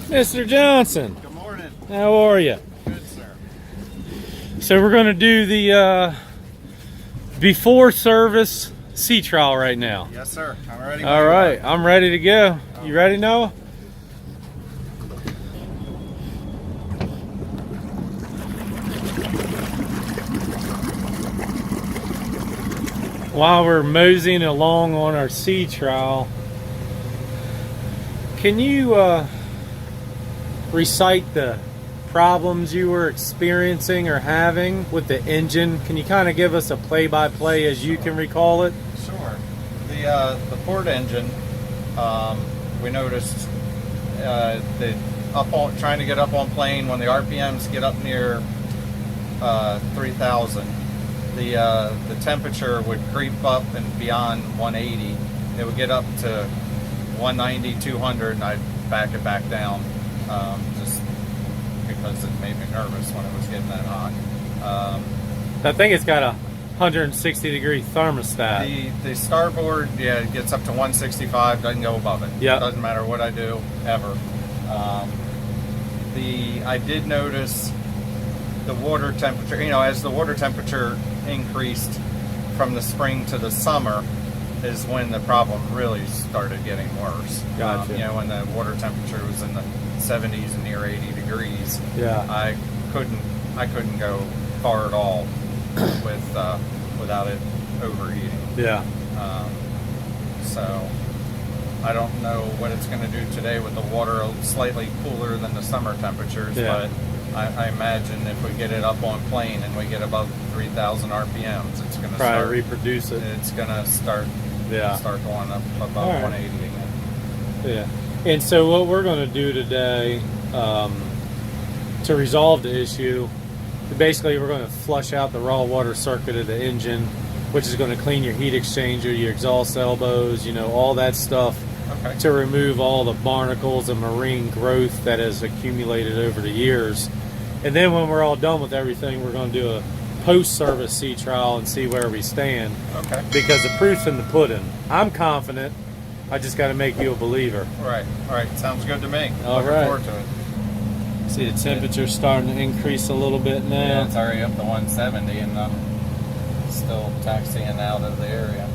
Mr. Johnson. Good morning. How are you? Good, sir. So we're going to do the before service sea trial right now. Yes, sir. I'm ready. All right, I'm ready to go. You ready, Noah? While we're moseying along on our sea trial, can you recite the problems you were experiencing or having with the engine? Can you kind of give us a play-by-play as you can recall it? Sure. The port engine, we noticed trying to get up on plane when the RPMs get up near 3,000. The temperature would creep up and beyond 180. It would get up to 190, 200, and I'd back it back down, just because it made me nervous when it was getting that hot. I think it's got a 160-degree thermostat. The starboard, yeah, it gets up to 165, doesn't go above it. Yeah. Doesn't matter what I do, ever. I did notice the water temperature, as the water temperature increased from the spring to the summer is when the problem really started getting worse. Gotcha. When the water temperature was in the 70s and near 80 degrees. Yeah. I couldn't go far at all without it overheating. Yeah. So I don't know what it's going to do today with the water slightly cooler than the summer temperatures, Yeah. but I imagine if we get it up on plane and we get above 3,000 RPMs, it's going to start reproduce it. It's going to start going up above All right. 180 again. Yeah. And so what we're going to do today to resolve the issue, basically we're going to flush out the raw water circuit of the engine, which is going to clean your heat exchanger, your exhaust elbows, all that stuff. Okay. To remove all the barnacles and marine growth that has accumulated over the years. And then when we're all done with everything, we're going to do a post-service sea trial and see where we stand. Okay. Because the proof's in the pudding. I'm confident. I just got to make you a believer. Right. All right. Sounds good to me. All Looking right. forward to it. See the temperature's starting to increase a little bit now. Yeah, it's already up to 170 and still taxiing out of the area.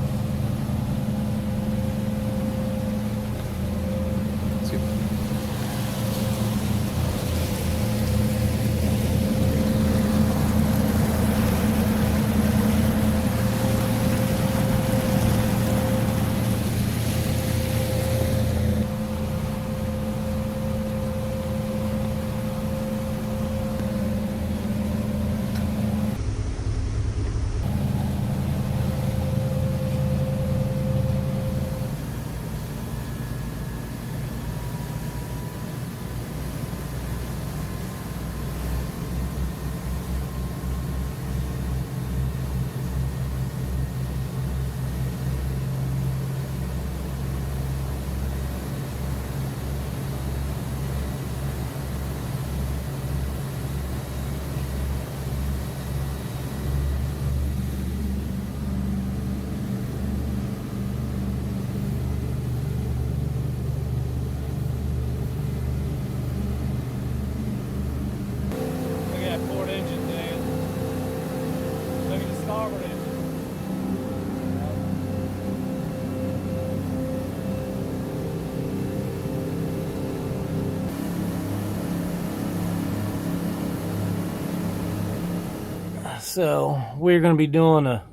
So we're going to be doing a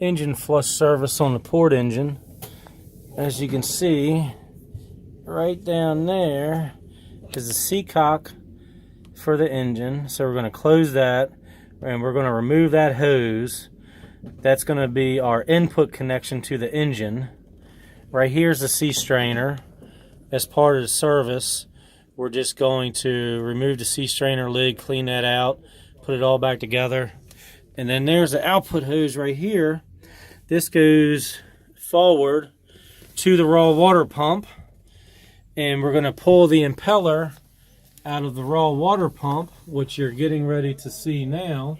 engine flush service on the port engine. As you can see, right down there is the seacock for the engine. So we're going to close that and we're going to remove that hose. That's going to be our input connection to the engine. Right here's the sea strainer. As part of the service, we're just going to remove the sea strainer lid, clean that out, put it all back together. And then there's the output hose right here. This goes forward to the raw water pump. And we're going to pull the impeller out of the raw water pump, which you're getting ready to see now.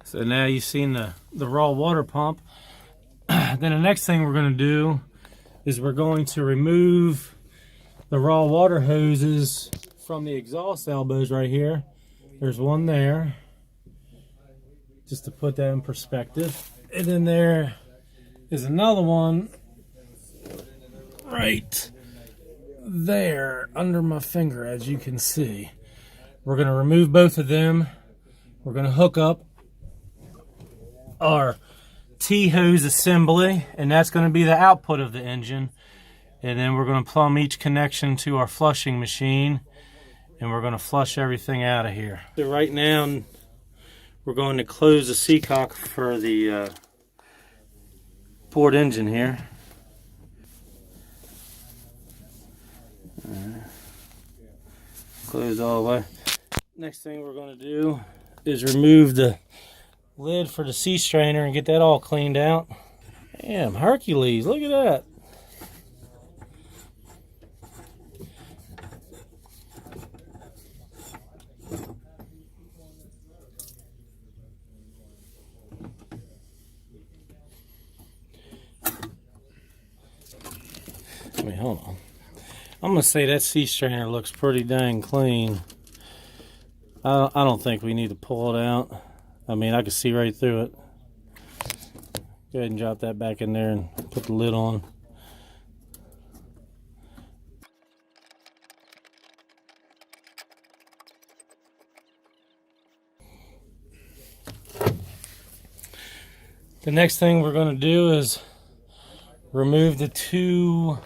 So now you've seen the raw water pump. Then the next thing we're going to do is we're going to remove the raw water hoses from the exhaust elbows right here. There's one there, just to put that in perspective. And then there is another one right there under my finger, as you can see. We're going to remove both of them. We're going to hook up our T-hose assembly, and that's going to be the output of the engine. And then we're going to plumb each connection to our flushing machine, and we're going to flush everything out of here. So right now we're going to close the seacock for the port engine here. Close all the way. Next thing we're going to do is remove the lid for the sea strainer and get that all cleaned out. Damn, Hercules, look at that. Wait, hold on. I'm gonna say that sea strainer looks pretty dang clean. I don't think we need to pull it out. I mean, I can see right through it. Go ahead and drop that back in there and put the lid on. The next thing we're going to do is remove the two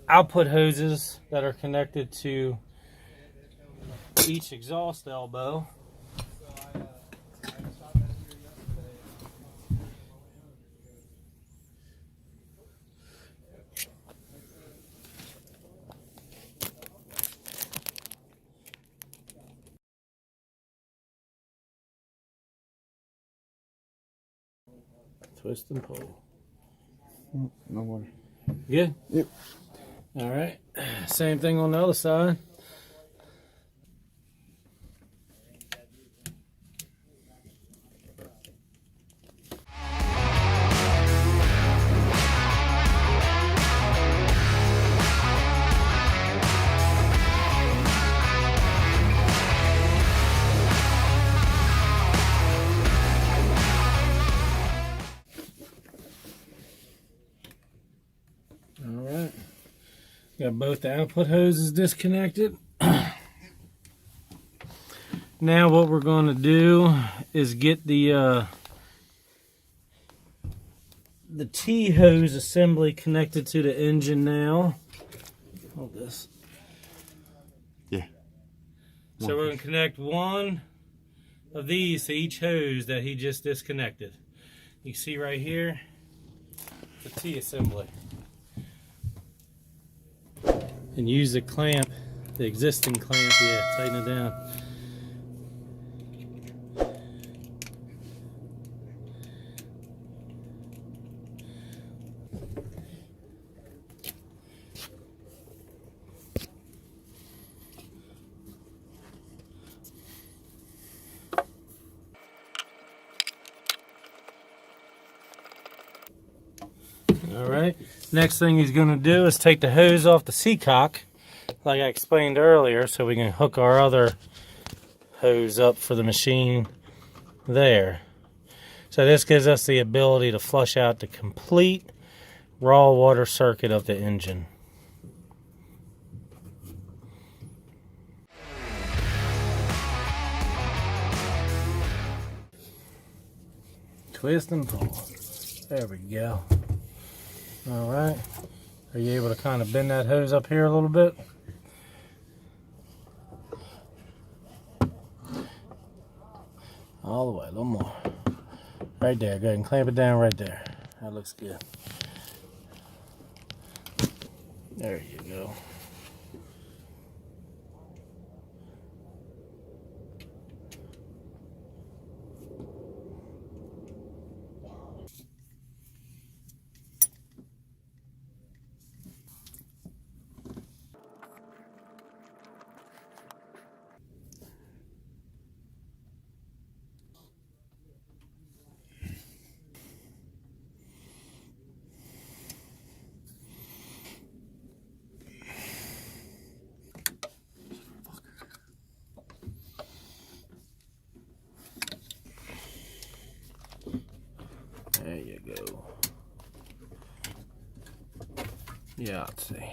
output hoses that are connected to each exhaust elbow. Twist and pull. No water. Good? Yep. All right. Same thing on the other side. Alright, got both the output hoses disconnected. Now what we're going to do is get the T-hose assembly connected to the engine now. Hold this. Yeah. So we're going to connect one of these to each hose that he just disconnected. You can see right here, the T assembly. And use the clamp, the existing clamp, yeah, tighten it down. Alright, next thing he's going to do is take the hose off the seacock, like I explained earlier, so we can hook our other hose up for the machine there. So this gives us the ability to flush out the complete raw water circuit of the engine. Twist and pull. There we go. Alright, are you able to kind of bend that hose up here a little bit? All the way, a little more. Right there, go ahead and clamp it down right there. That looks good. There you go. Yeah, let's see.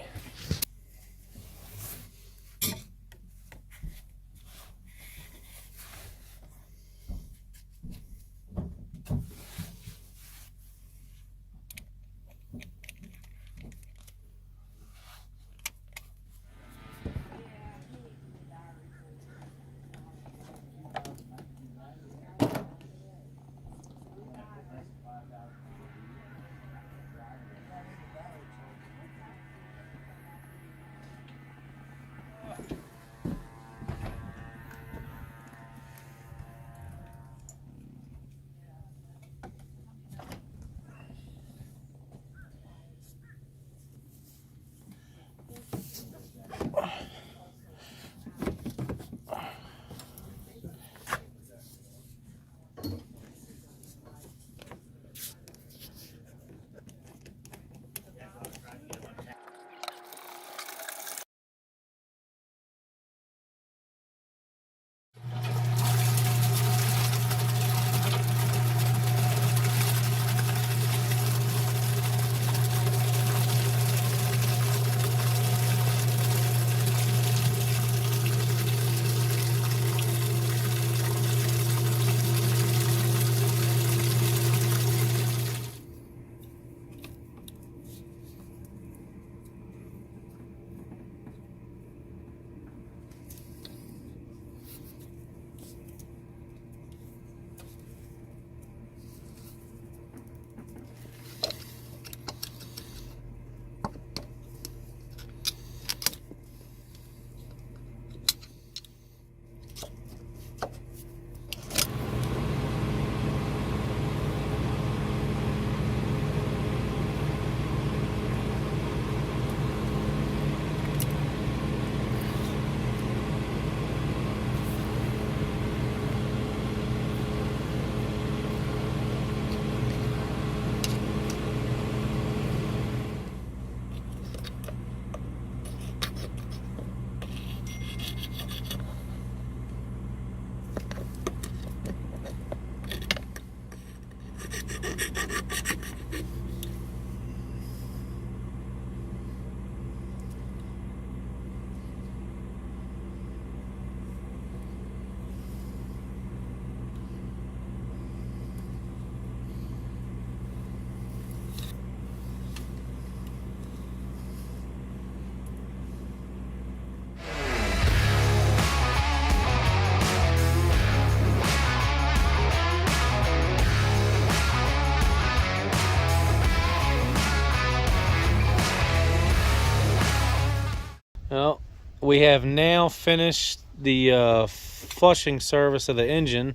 Well, we have now finished the flushing service of the engine.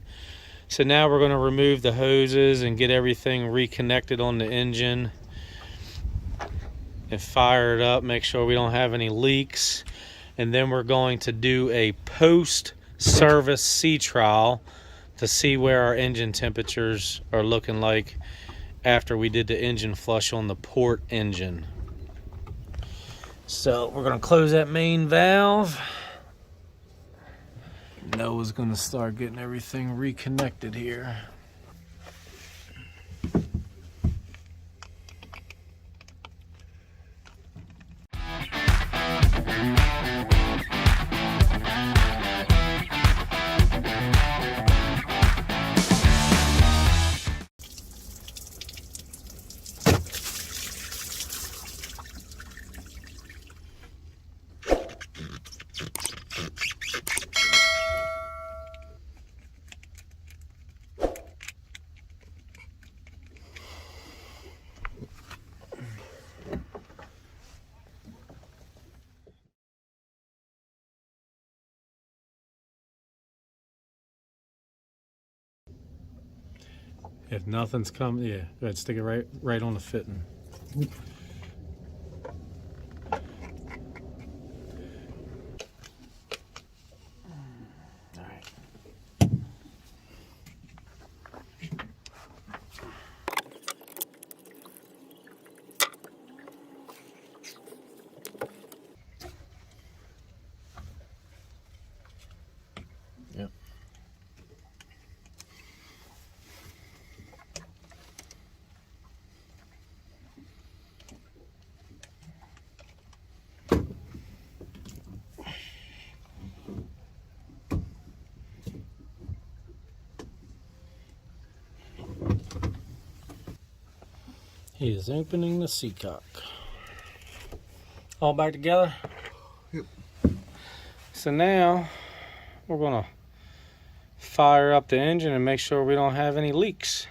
So now we're going to remove the hoses and get everything reconnected on the engine and fire it up, make sure we don't have any leaks. And then we're going to do a post-service sea trial to see where our engine temperatures are looking like after we did the engine flush on the port engine. So we're going to close that main valve. Noah's going to start getting everything reconnected here. If nothing's coming, yeah, go ahead, stick it right on the fitting. All right. Yep. He is opening the seacock. All back together? Yep. So now we're gonna fire up the engine and make sure we don't have any leaks.